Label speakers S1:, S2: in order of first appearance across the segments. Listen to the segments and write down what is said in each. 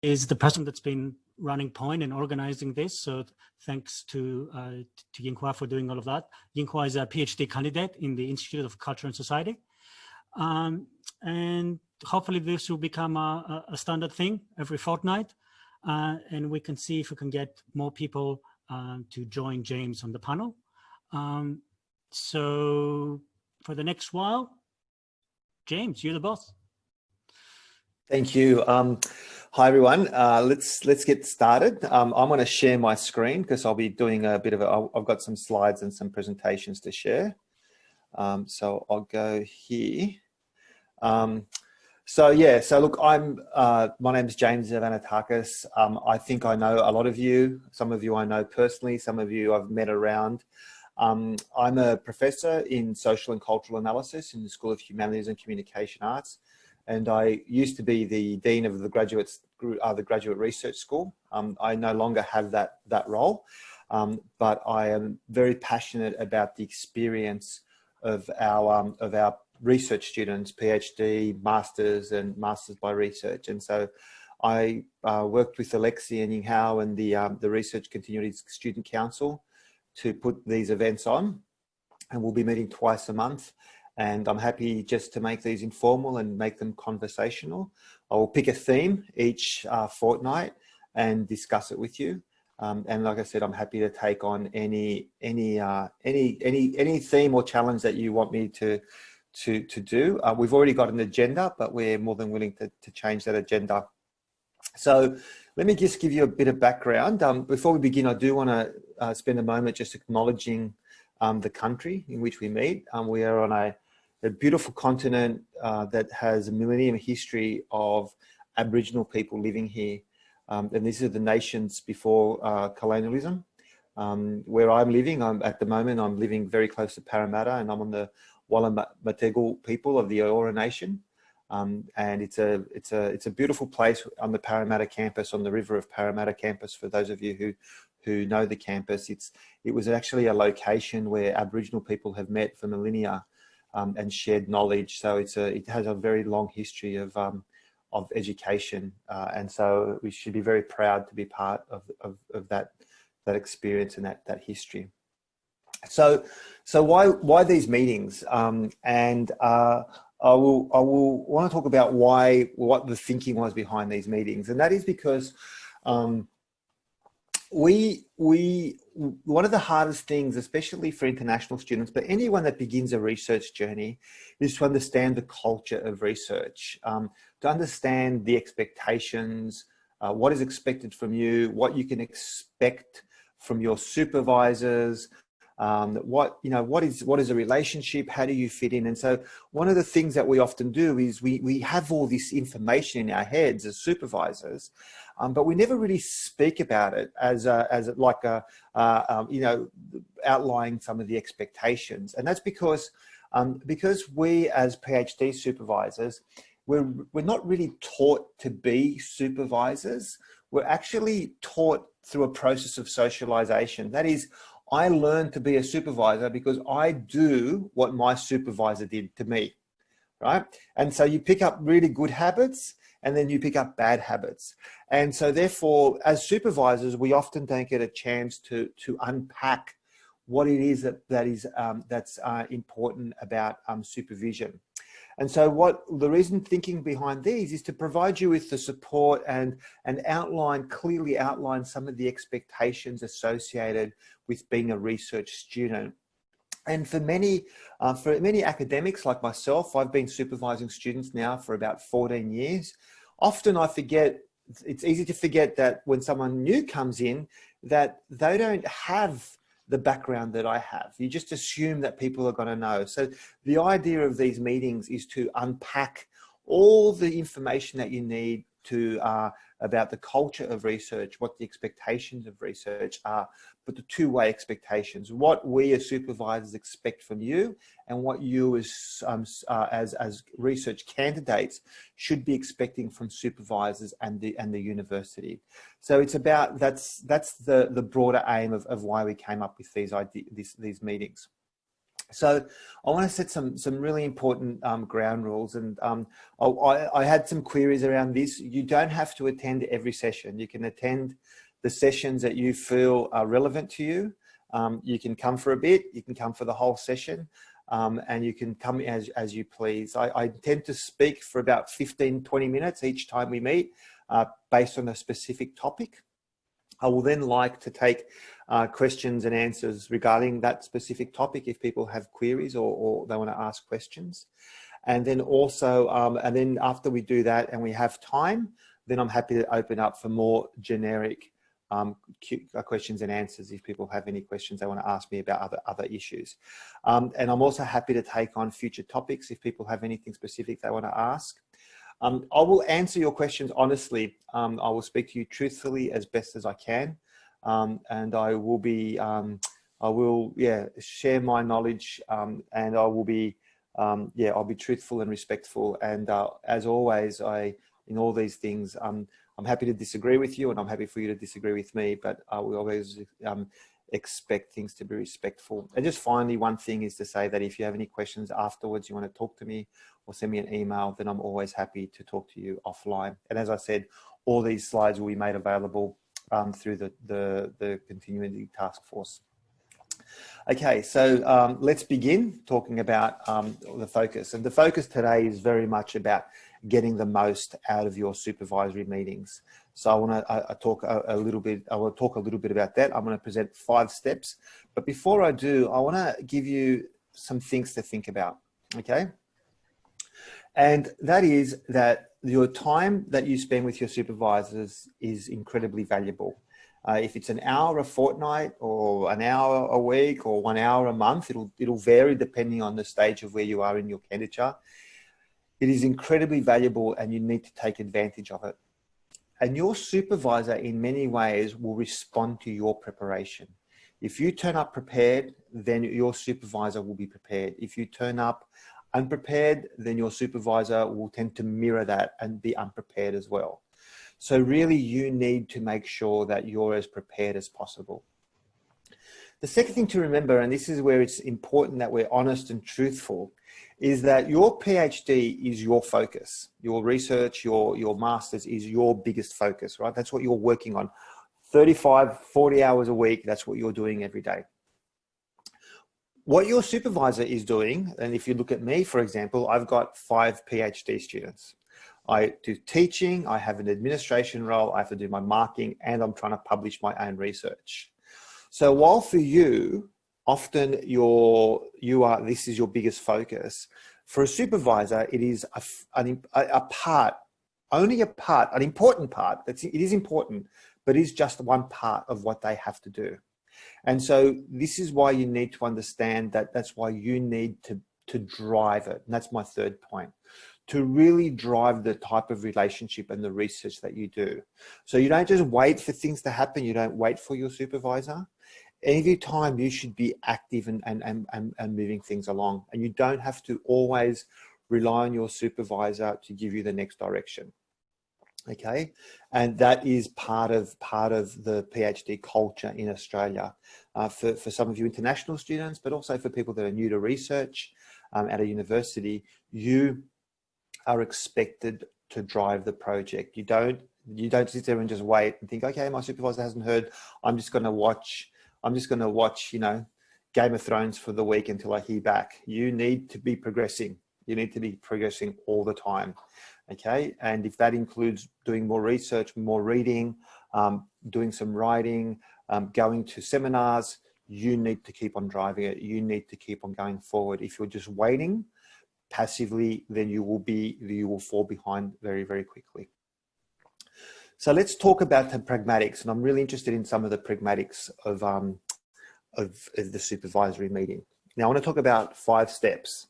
S1: is the person that's been running Point and organizing this. So thanks to Yinghua for doing all of that. Yinghua is a PhD candidate in the Institute of Culture and Society. And hopefully this will become a standard thing every fortnight. And we can see if we can get more people to join James on the panel. So for the next while, James, you're the boss.
S2: Thank you. Hi everyone. Let's get started. I'm going to share my screen because I'll be doing a bit of I've got some slides and some presentations to share. So I'll go here. So look, my name is James Zavanatakis. I think I know a lot of you. Some of you I know personally. Some of you I've met around. I'm a professor in social and cultural analysis in the School of Humanities and Communication Arts. And I used to be the Dean of the Graduate Research School. I no longer have that role, but I am very passionate about the experience of our research students, PhD, Masters and Masters by Research. And so I worked with Alexi and Yinghao and the Research Continuity Student Council to put these events on, and we'll be meeting twice a month. And I'm happy just to make these informal and make them conversational. I will pick a theme each fortnight and discuss it with you. And like I said, I'm happy to take on any theme or challenge that you want me to do. We've already got an agenda, but we're more than willing to change that agenda. So let me just give you a bit of background. Before we begin, I do want to spend a moment just acknowledging the country in which we meet. We are on a beautiful continent that has a millennium history of Aboriginal people living here. And these are the nations before colonialism. Where I'm living, at the moment, I'm living very close to Parramatta, and I'm on the Wallumattagal people of the Eora Nation. And it's a beautiful place on the Parramatta campus, on the River of Parramatta campus. For those of you who know the campus, it was actually a location where Aboriginal people have met for millennia and shared knowledge. So it has a very long history of education, and so we should be very proud to be part of that experience and that history. So why these meetings? I will want to talk about what the thinking was behind these meetings, and that is because one of the hardest things, especially for international students, but anyone that begins a research journey, is to understand the culture of research, to understand the expectations, what is expected from you, what you can expect from your supervisors, what is a relationship, how do you fit in? And so one of the things that we often do is we have all this information in our heads as supervisors, but we never really speak about it as outlining some of the expectations. And that's because we as PhD supervisors, we're not really taught to be supervisors. We're actually taught through a process of socialization. That is, I learned to be a supervisor because I do what my supervisor did to me, right? And so you pick up really good habits and then you pick up bad habits. And so therefore, as supervisors, we often don't get a chance to unpack what it is that's important about supervision. And so the reason thinking behind these is to provide you with the support and clearly outline some of the expectations associated with being a research student. And for many academics like myself, I've been supervising students now for about 14 years. Often I forget, it's easy to forget that when someone new comes in, that they don't have the background that I have. You just assume that people are going to know. So the idea of these meetings is to unpack all the information that you need to about the culture of research, what the expectations of research are, but the two-way expectations, what we as supervisors expect from you and what you as research candidates should be expecting from supervisors and the university. So it's about, that's the broader aim of why we came up with these meetings. So I want to set some really important ground rules, and I had some queries around this. You don't have to attend every session. You can attend the sessions that you feel are relevant to you. You can come for a bit, you can come for the whole session, and you can come as you please. I tend to speak for about 15-20 minutes each time we meet, based on a specific topic. I will then like to take questions and answers regarding that specific topic if people have queries or they want to ask questions. And then also, and then after we do that and we have time, then I'm happy to open up for more generic questions and answers if people have any questions they want to ask me about other issues. And I'm also happy to take on future topics if people have anything specific they want to ask. I will answer your questions honestly. I will speak to you truthfully as best as I can. And I will be, share my knowledge, and I will be, I'll be truthful and respectful. And as always, in all these things, I'm happy to disagree with you, and I'm happy for you to disagree with me, but I will always expect things to be respectful. And just finally, one thing is to say that if you have any questions afterwards, you want to talk to me or send me an email, then I'm always happy to talk to you offline. And as I said, all these slides will be made available through the Continuity Task Force. Okay, so let's begin talking about the focus. And the focus today is very much about getting the most out of your supervisory meetings. So I want to talk a little bit about that. I'm going to present 5 steps. But before I do, I want to give you some things to think about, okay? And that is that your time that you spend with your supervisors is incredibly valuable. If it's an hour a fortnight or an hour a week or 1 hour a month, it'll vary depending on the stage of where you are in your candidature. It is incredibly valuable and you need to take advantage of it. And your supervisor in many ways will respond to your preparation. If you turn up prepared, then your supervisor will be prepared. If you turn up unprepared, then your supervisor will tend to mirror that and be unprepared as well. So really you need to make sure that you're as prepared as possible. The second thing to remember, and this is where it's important that we're honest and truthful, is that your PhD is your focus. Your research, your master's is your biggest focus, right? That's what you're working on. 35, 40 hours a week, that's what you're doing every day. What your supervisor is doing, and if you look at me, for example, I've got 5 PhD students. I do teaching, I have an administration role, I have to do my marking, and I'm trying to publish my own research. So while for you, often this is your biggest focus, for a supervisor, it is an important part. It is important, but it is just one part of what they have to do. And so this is why you need to understand that that's why you need to drive it. And that's my third point, to really drive the type of relationship and the research that you do. So you don't just wait for things to happen. You don't wait for your supervisor. Every time you should be active and moving things along. And you don't have to always rely on your supervisor to give you the next direction. Okay, and that is part of the PhD culture in Australia for some of you international students, but also for people that are new to research at a university. You are expected to drive the project. You don't sit there and just wait and think, okay, my supervisor hasn't heard, I'm just going to watch, you know, Game of Thrones for the week until I hear back. You need to be progressing. You need to be progressing all the time. Okay, and if that includes doing more research, more reading, doing some writing, going to seminars, you need to keep on driving it. You need to keep on going forward. If you're just waiting passively, then you will fall behind very, very quickly. So let's talk about the pragmatics, and I'm really interested in some of the pragmatics of the supervisory meeting. Now I want to talk about 5 steps,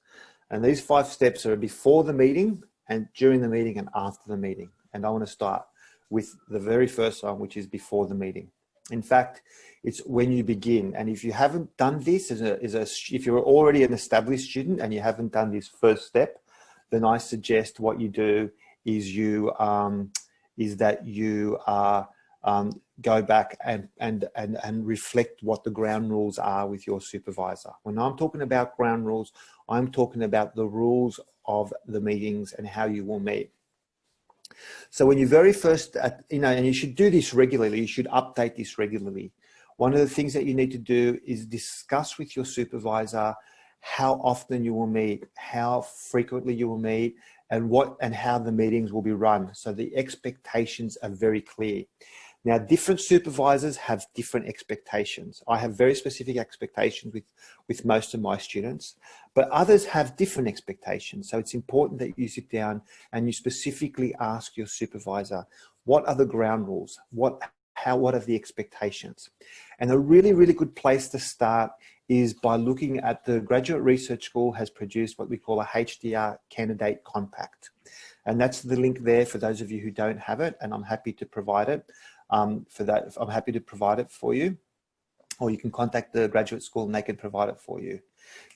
S2: and these 5 steps are before the meeting, and during the meeting, and after the meeting. And I want to start with the very first one, which is before the meeting. In fact, it's when you begin. And if you haven't done this, if you're already an established student and you haven't done this first step, then I suggest what you do is go back and reflect what the ground rules are with your supervisor. When I'm talking about ground rules, I'm talking about the rules of the meetings and how you will meet. So when you very first, and you should do this regularly, you should update this regularly. One of the things that you need to do is discuss with your supervisor how often you will meet, how frequently you will meet, and how the meetings will be run. So the expectations are very clear. Now, different supervisors have different expectations. I have very specific expectations with most of my students, but others have different expectations. So it's important that you sit down and you specifically ask your supervisor, what are the ground rules? What are the expectations? And a really, really good place to start is by looking at the Graduate Research School has produced what we call a HDR Candidate Compact. And that's the link there for those of you who don't have it, and I'm happy to provide it. For that, I'm happy to provide it for you, or you can contact the graduate school and they can provide it for you.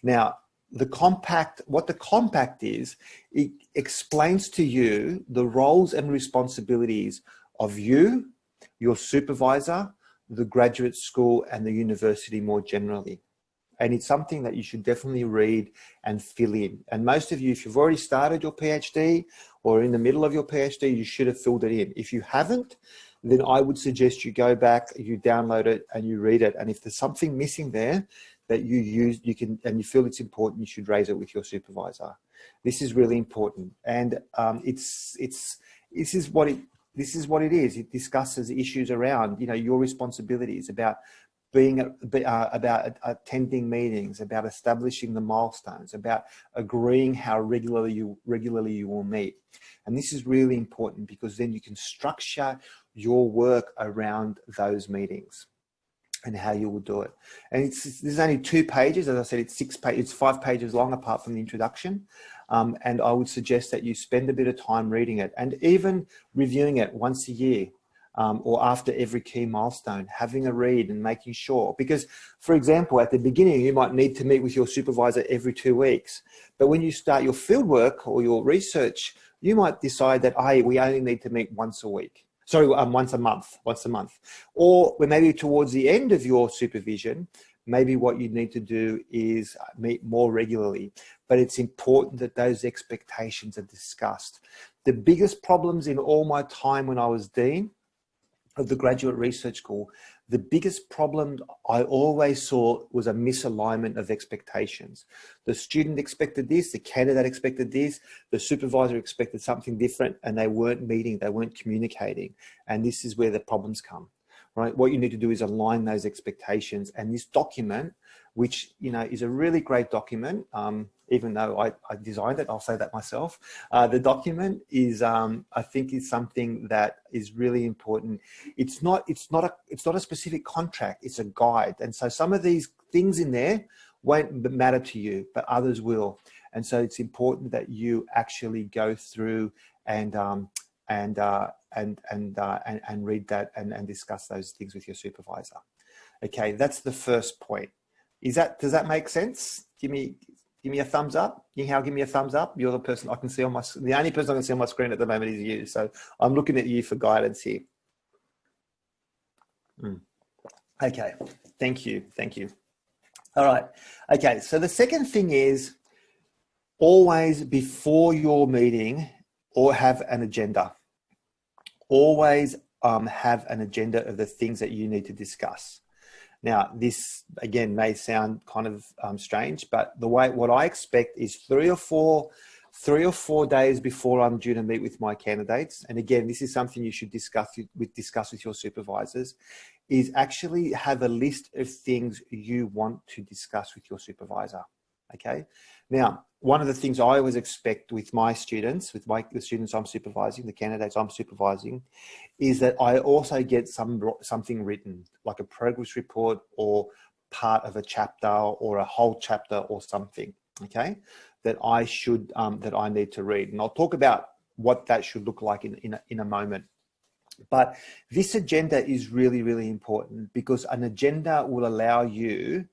S2: Now, the compact, what the compact is, it explains to you the roles and responsibilities of you, your supervisor, the graduate school, and the university more generally. And it's something that you should definitely read and fill in. And most of you, if you've already started your PhD or in the middle of your PhD, you should have filled it in. If you haven't, then I would suggest you go back, you download it and you read it. And if there's something missing there that you use, and you feel it's important, you should raise it with your supervisor. This is really important. And this is what it is. It discusses issues around, your responsibilities about about attending meetings, about establishing the milestones, about agreeing how regularly you will meet. And this is really important because then you can structure your work around those meetings and how you will do it. And there's only 2 pages. As I said, it's 5 pages long apart from the introduction. And I would suggest that you spend a bit of time reading it and even reviewing it once a year. Or after every key milestone, having a read and making sure. Because, for example, at the beginning, you might need to meet with your supervisor every 2 weeks. But when you start your fieldwork or your research, you might decide that, hey, we only need to meet once a week. Sorry, once a month. Or maybe towards the end of your supervision, maybe what you need to do is meet more regularly. But it's important that those expectations are discussed. The biggest problems in all my time when I was dean of the Graduate Research School, the biggest problem I always saw was a misalignment of expectations. The student expected this, the candidate expected this, the supervisor expected something different, and they weren't meeting, they weren't communicating. And this is where the problems come, right? What you need to do is align those expectations. And this document, which, is a really great document, even though I designed it, I'll say that myself. The document is, I think, is something that is really important. It's not a specific contract. It's a guide, and so some of these things in there won't matter to you, but others will. And so it's important that you actually go through and read that and discuss those things with your supervisor. Okay, that's the first point. Does that make sense? Give me a thumbs up. Yinghao, give me a thumbs up. You're the person I can see on the only person I can see on my screen at the moment is you. So I'm looking at you for guidance here. Okay, thank you. All right. Okay, so the second thing is always before your meeting or have an agenda. Always have an agenda of the things that you need to discuss. Now, this, again, may sound kind of strange, but what I expect is 3 or 4 days before I'm due to meet with my candidates, and again, this is something you should discuss with your supervisors, is actually have a list of things you want to discuss with your supervisor, okay? Now, one of the things I always expect with my students, the students I'm supervising, the candidates I'm supervising, is that I also get something written, like a progress report or part of a chapter or a whole chapter or something, okay, that I need to read. And I'll talk about what that should look like in a moment. But this agenda is really, really important because an agenda will allow you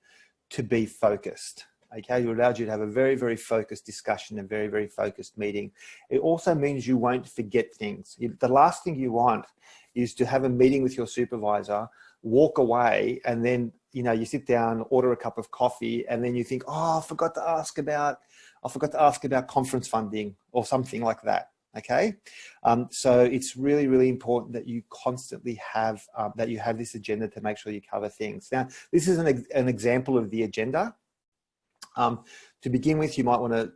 S2: to be focused. Okay, it allows you to have a very, very focused discussion, a very, very focused meeting. It also means you won't forget things. The last thing you want is to have a meeting with your supervisor, walk away, and then, you know, you sit down, order a cup of coffee, and then you think, oh, I forgot to ask about conference funding or something like that. Okay, so it's really, really important that you constantly have that you have this agenda to make sure you cover things. Now, this is an example of the agenda. To begin with, you might want to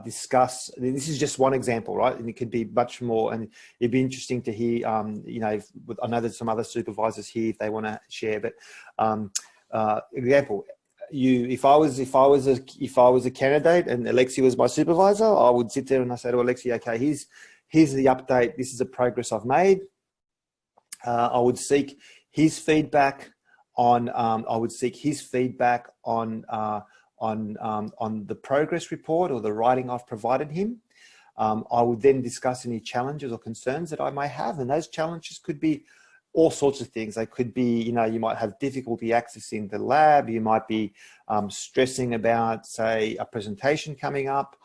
S2: discuss. This is just one example, right? And it could be much more. And it'd be interesting to hear. You know, I know there's some other supervisors here if they want to share. But example, if I was a candidate and Alexi was my supervisor, I would sit there and I say to Alexi, okay, here's the update. This is the progress I've made. I would seek his feedback on. On the progress report or the writing I've provided him. I would then discuss any challenges or concerns that I may have, and those challenges could be all sorts of things. They could be, you know, you might have difficulty accessing the lab, you might be stressing about, say, a presentation coming up.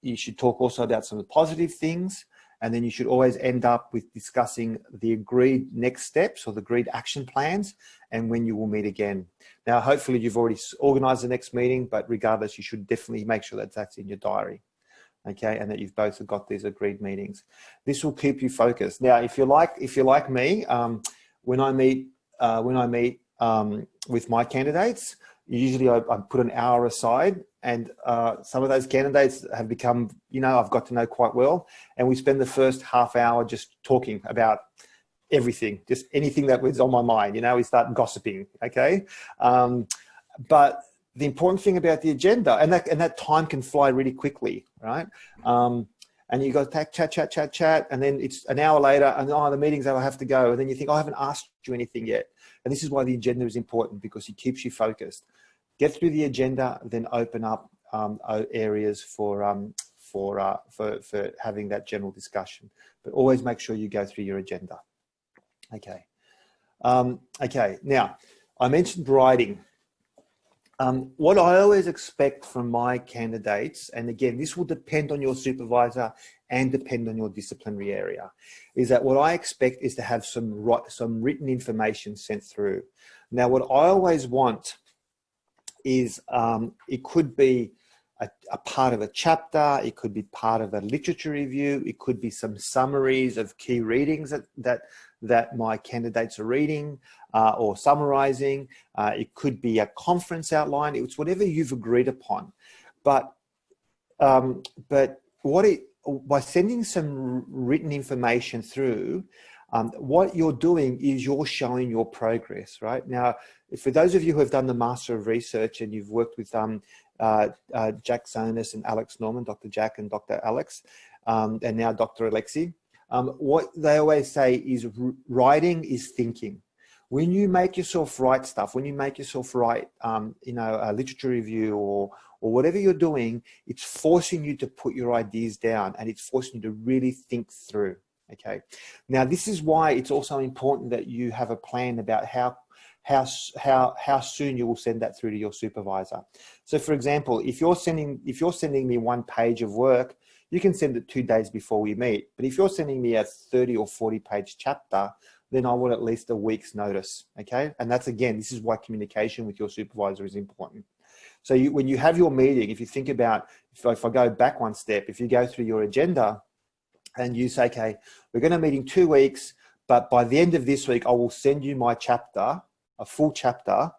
S2: You should talk also about some of the positive things, and then you should always end up with discussing the agreed next steps or the agreed action plans and when you will meet again. Now, hopefully you've already organized the next meeting, but regardless, you should definitely make sure that that's in your diary, okay, and that you've both got these agreed meetings. This will keep you focused. Now, if you're like me, when I meet with my candidates, usually I put an hour aside, and some of those candidates have become, you know, I've got to know quite well, and we spend the first half hour just talking about everything, just anything that was on my mind. You know, we start gossiping, okay? But the important thing about the agenda, and that time can fly really quickly, right? And you go chat, and then it's an hour later, and oh, the meeting's over, I have to go. And then you think, oh, I haven't asked you anything yet. And this is why the agenda is important, because it keeps you focused. Get through the agenda, then open up areas for having that general discussion. But always make sure you go through your agenda. Okay. Okay. Now, I mentioned writing. What I always expect from my candidates, and again, this will depend on your supervisor and depend on your disciplinary area, is that what I expect is to have some written information sent through. Now, what I always want is it could be a part of a chapter, it could be part of a literature review, it could be some summaries of key readings that my candidates are reading or summarizing. It could be a conference outline. It's whatever you've agreed upon. But by sending some written information through, what you're doing is you're showing your progress, right? Now, for those of you who have done the Master of Research and you've worked with Jack Zonis and Alex Norman, Dr. Jack and Dr. Alex, and now Dr. Alexi, what they always say is writing is thinking. When you make yourself write stuff, when you make yourself write, you know, a literature review or whatever you're doing, it's forcing you to put your ideas down and it's forcing you to really think through. Okay. Now, this is why it's also important that you have a plan about how soon you will send that through to your supervisor. So, for example, if you're sending me 1 page of work, you can send it 2 days before we meet. But if you're sending me a 30 or 40 page chapter, then I want at least a week's notice. Okay. And that's, again, this is why communication with your supervisor is important. So when you have your meeting, if you think about, if I go back one step, if you go through your agenda and you say, okay, we're going to meet in 2 weeks, but by the end of this week, I will send you my chapter, a full chapter.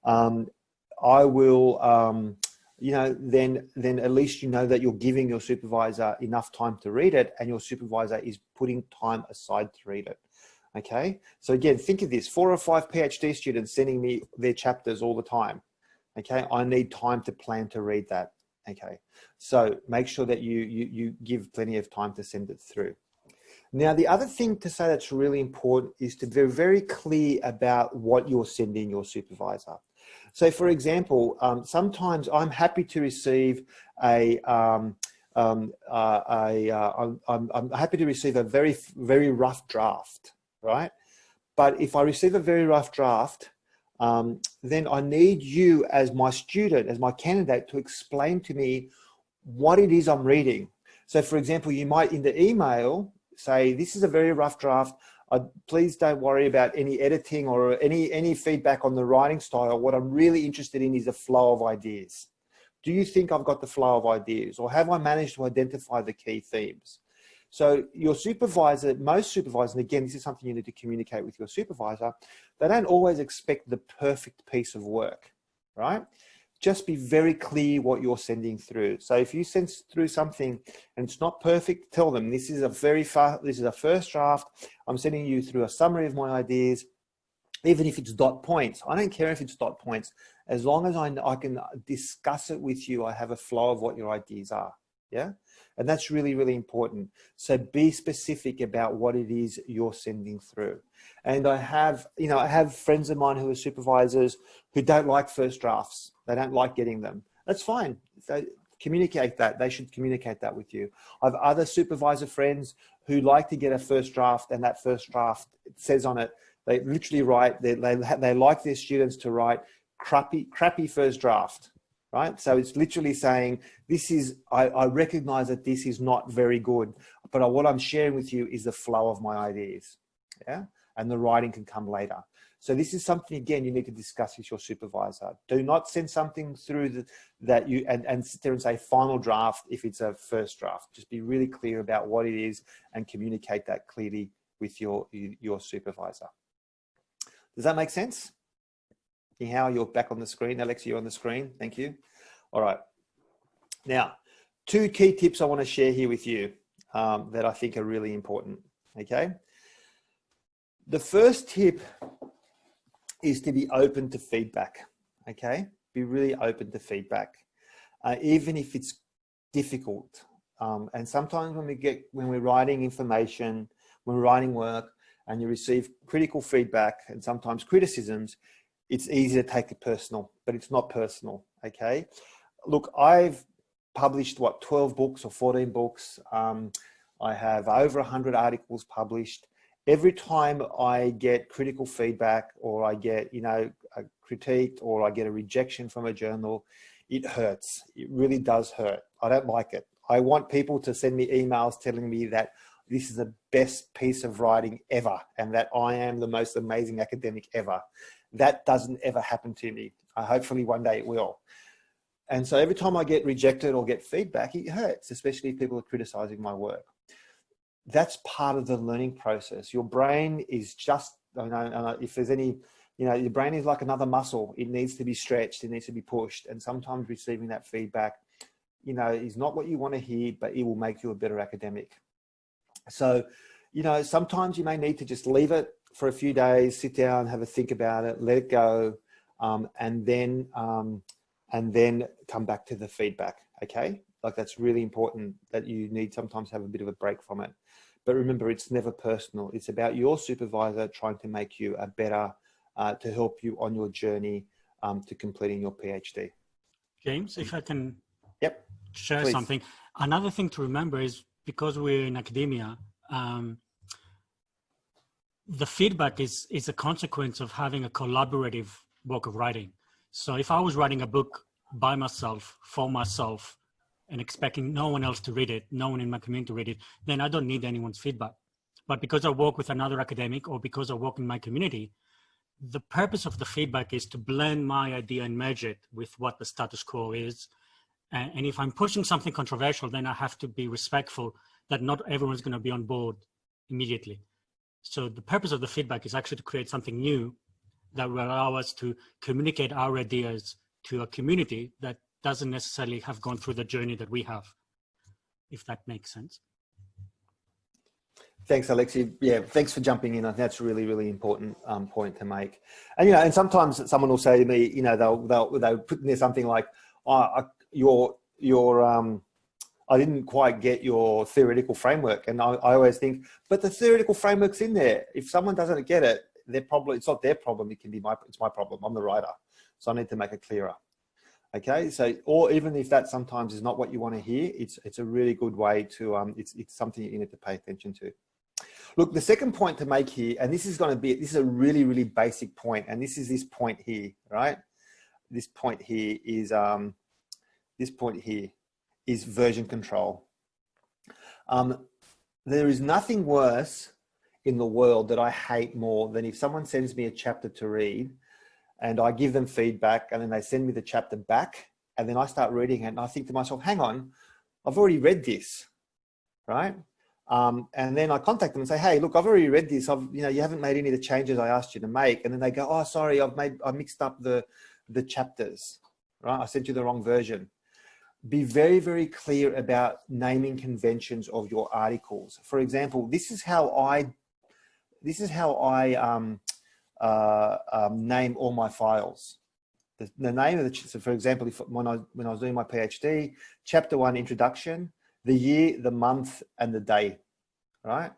S2: I will, you know, then at least you know that you're giving your supervisor enough time to read it, and your supervisor is putting time aside to read it. Okay. So again, think of this: 4 or 5 PhD students sending me their chapters all the time. Okay. I need time to plan to read that. Okay. So make sure that you give plenty of time to send it through. Now, the other thing to say that's really important is to be very clear about what you're sending your supervisor. So, for example, sometimes I'm happy to receive I'm happy to receive a very rough draft, right? But if I receive a very rough draft, then I need you as my student, as my candidate, to explain to me what it is I'm reading. So for example, you might in the email say, this is a very rough draft. Please don't worry about any editing or any feedback on the writing style. What I'm really interested in is the flow of ideas. Do you think I've got the flow of ideas, or have I managed to identify the key themes? So your supervisor, most supervisors, and again, this is something you need to communicate with your supervisor, they don't always expect the perfect piece of work, right? Just be very clear what you're sending through. So if you send through something and it's not perfect, tell them this is a first draft. I'm sending you through a summary of my ideas, even if it's dot points. I don't care if it's dot points. As long as I can discuss it with you, I have a flow of what your ideas are. Yeah. And that's really, really important. So be specific about what it is you're sending through. And I have friends of mine who are supervisors who don't like first drafts. They don't like getting them. That's fine. So communicate that. They should communicate that with you. I have other supervisor friends who like to get a first draft, and that first draft, it says on it, they literally write, they like their students to write crappy first draft. Right? So it's literally saying, I recognize that this is not very good, but what I'm sharing with you is the flow of my ideas. Yeah. And the writing can come later. So this is something, again, you need to discuss with your supervisor. Do not send something through and sit there and say final draft if it's a first draft. Just be really clear about what it is and communicate that clearly with your supervisor. Does that make sense? How you're back on the screen. Alex, you're on the screen. Thank you. All right. Now, 2 key tips I want to share here with you that I think are really important. Okay. The first tip is to be open to feedback. Okay. Be really open to feedback, even if it's difficult. And sometimes when we're writing information, when we're writing work and you receive critical feedback and sometimes criticisms, it's easy to take it personal, but it's not personal, okay? Look, I've published, 12 books or 14 books. I have over 100 articles published. Every time I get critical feedback or I get, critiqued or I get a rejection from a journal, it hurts. It really does hurt. I don't like it. I want people to send me emails telling me that this is the best piece of writing ever and that I am the most amazing academic ever. That doesn't ever happen to me. Hopefully one day it will. And so every time I get rejected or get feedback, it hurts, especially if people are criticizing my work. That's part of the learning process. Your brain is just, if there's any, your brain is like another muscle. It needs to be stretched. It needs to be pushed. And sometimes receiving that feedback, is not what you want to hear, but it will make you a better academic. So, sometimes you may need to just leave it for a few days, sit down, have a think about it, let it go, and then come back to the feedback. Okay, like that's really important. That you need sometimes have a bit of a break from it. But remember, it's never personal. It's about your supervisor trying to make you a better, to help you on your journey to completing your PhD.
S1: James, if I can share
S2: Please.
S1: something. Another thing to remember is because we're in academia, the feedback is a consequence of having a collaborative work of writing. So if I was writing a book by myself, for myself, and expecting no one else to read it, no one in my community to read it, then I don't need anyone's feedback. But because I work with another academic or because I work in my community, the purpose of the feedback is to blend my idea and merge it with what the status quo is. And if I'm pushing something controversial, then I have to be respectful that not everyone's going to be on board immediately. So the purpose of the feedback is actually to create something new that will allow us to communicate our ideas to a community that doesn't necessarily have gone through the journey that we have, if that makes sense.
S2: Thanks, Alexi. Yeah, thanks for jumping in. I think that's a really, really important point to make. And and sometimes someone will say to me, they'll put in there something like, I didn't quite get your theoretical framework. And I always think, but the theoretical framework's in there. If someone doesn't get it, it's not their problem. It's my problem. I'm the writer. So I need to make it clearer. Okay. So, or even if that sometimes is not what you want to hear, it's a really good way to, it's something you need to pay attention to. Look, the second point to make here, and this is a really, really basic point, and this is this point here, right? This point here is version control. There is nothing worse in the world that I hate more than if someone sends me a chapter to read and I give them feedback and then they send me the chapter back and then I start reading it and I think to myself, hang on, I've already read this, right? And then I contact them and say, hey, look, I've already read this. You haven't made any of the changes I asked you to make. And then they go, oh, sorry, I mixed up the chapters, right? I sent you the wrong version. Be very, very clear about naming conventions of your articles. For example, this is how I name all my files. The name of so for example, when I was doing my PhD, chapter 1 introduction, the year, the month, and the day, right?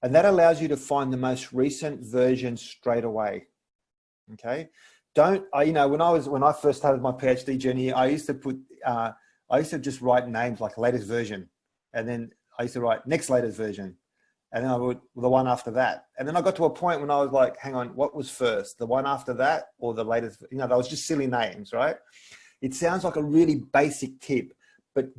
S2: And that allows you to find the most recent version straight away. Okay, when I first started my PhD journey, I used to just write names like latest version, and then I used to write next latest version, and then I would the one after that, and then I got to a point when I was like, hang on, what was first, the one after that or the latest? That was just silly names, right? It sounds like a really basic tip, but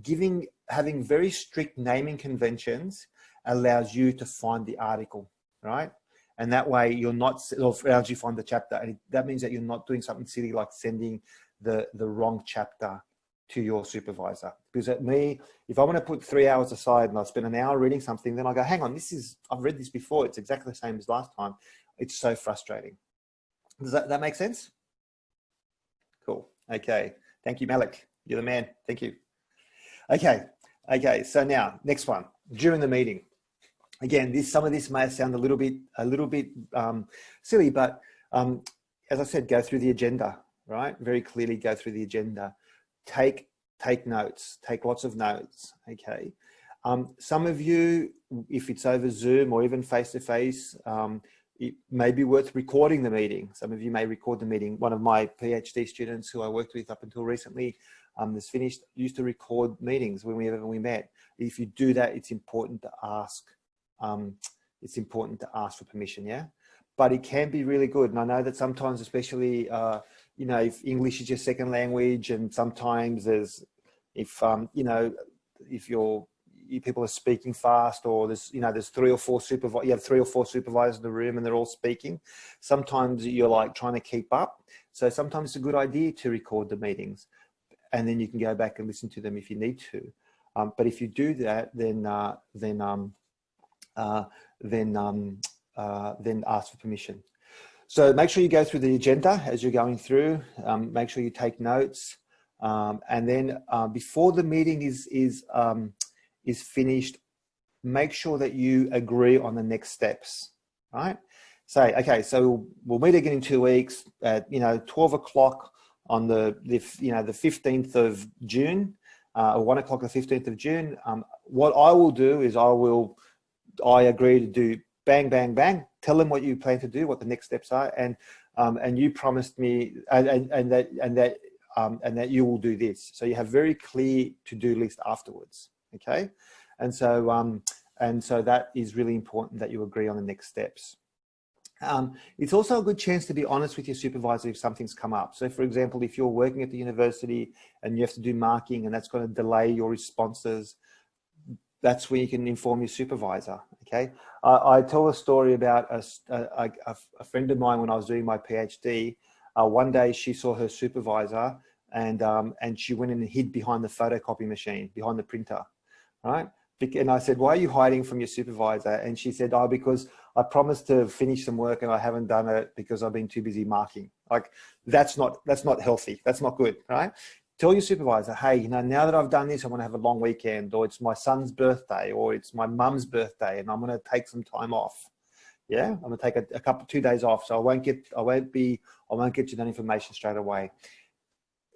S2: having very strict naming conventions allows you to find the article, right? And that way you're not, or allows you to find the chapter. And that means that you're not doing something silly like sending the wrong chapter to your supervisor. Because if I want to put 3 hours aside and I spend an hour reading something, then I go, hang on, I've read this before. It's exactly the same as last time. It's so frustrating. Does that make sense? Cool. Okay. Thank you, Malik. You're the man. Thank you. Okay. So now, next one, during the meeting. Again, some of this may sound a little bit silly, but as I said, go through the agenda, right? Very clearly go through the agenda. Take notes, take lots of notes, okay? Some of you, if it's over Zoom or even face-to-face, it may be worth recording the meeting. Some of you may record the meeting. One of my PhD students who I worked with up until recently has finished, used to record meetings whenever we met. If you do that, it's important to ask. It's important to ask for permission, yeah? But it can be really good. And I know that sometimes, especially, if English is your second language, and sometimes if people are speaking fast, or there's 3 or 4 supervisors, you have 3 or 4 supervisors in the room and they're all speaking. Sometimes you're like trying to keep up. So sometimes it's a good idea to record the meetings, and then you can go back and listen to them if you need to. But if you do that, then ask for permission. So make sure you go through the agenda as you're going through. Make sure you take notes, and then before the meeting is finished, make sure that you agree on the next steps. Right? Say, okay, so we'll meet again in 2 weeks at 12 o'clock on the 15th of June, or 1 o'clock the 15th of June. What I will do is I agree to do bang, bang, bang. Tell them what you plan to do, what the next steps are, and you promised me, and that you will do this. So you have very clear to-do list afterwards. Okay, and so that is really important that you agree on the next steps. It's also a good chance to be honest with your supervisor if something's come up. So for example, if you're working at the university and you have to do marking and that's going to delay your responses, that's where you can inform your supervisor. Okay, I tell a story about a friend of mine when I was doing my PhD. One day she saw her supervisor and she went in and hid behind the photocopy machine, behind the printer, right? And I said, why are you hiding from your supervisor? And she said, oh, because I promised to finish some work and I haven't done it because I've been too busy marking. Like, that's not healthy. That's not good, right? Tell your supervisor, hey, now that I've done this, I want to have a long weekend, or it's my son's birthday, or it's my mum's birthday, and I'm going to take some time off. Yeah, I'm going to take 2 days off, so I won't get you that information straight away.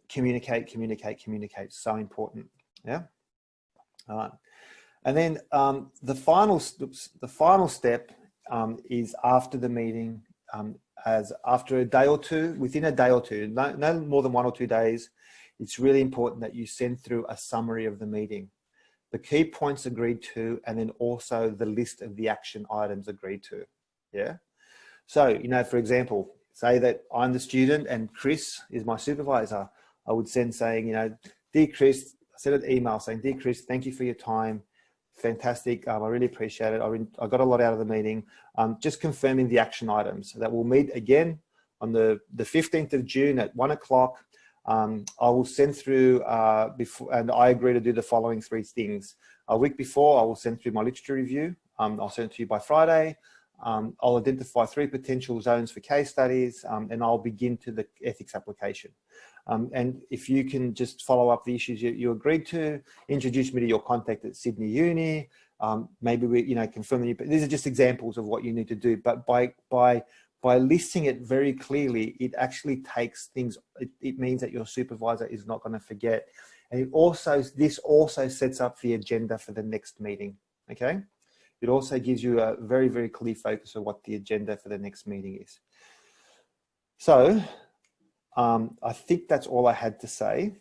S2: Communicate. So important. Yeah. All right. And then the final step is after the meeting, after a day or two, within a day or two, no more than 1 or 2 days. It's really important that you send through a summary of the meeting. the key points agreed to, and then also the list of the action items agreed to. Yeah. So, you know, for example, say that I'm the student and Chris is my supervisor. I would send saying, you know, dear Chris, I sent an email saying, dear Chris, thank you for your time. Fantastic. I really appreciate it. I got a lot out of the meeting. Just confirming the action items that we'll meet again on the 15th of June at 1 o'clock. I will send through before, and I agree to do the following 3 things. A week before, I will send through my literature review. I'll send it to you by Friday. I'll identify 3 potential zones for case studies, and I'll begin to the ethics application. And if you can just follow up the issues you agreed to, introduce me to your contact at Sydney Uni, maybe we, you know, confirm you. But these are just examples of what you need to do. But by listing it very clearly, it actually takes things. It means that your supervisor is not going to forget, and this also sets up the agenda for the next meeting. Okay. It also gives you a very, very clear focus of what the agenda for the next meeting is. So I think that's all I had to say.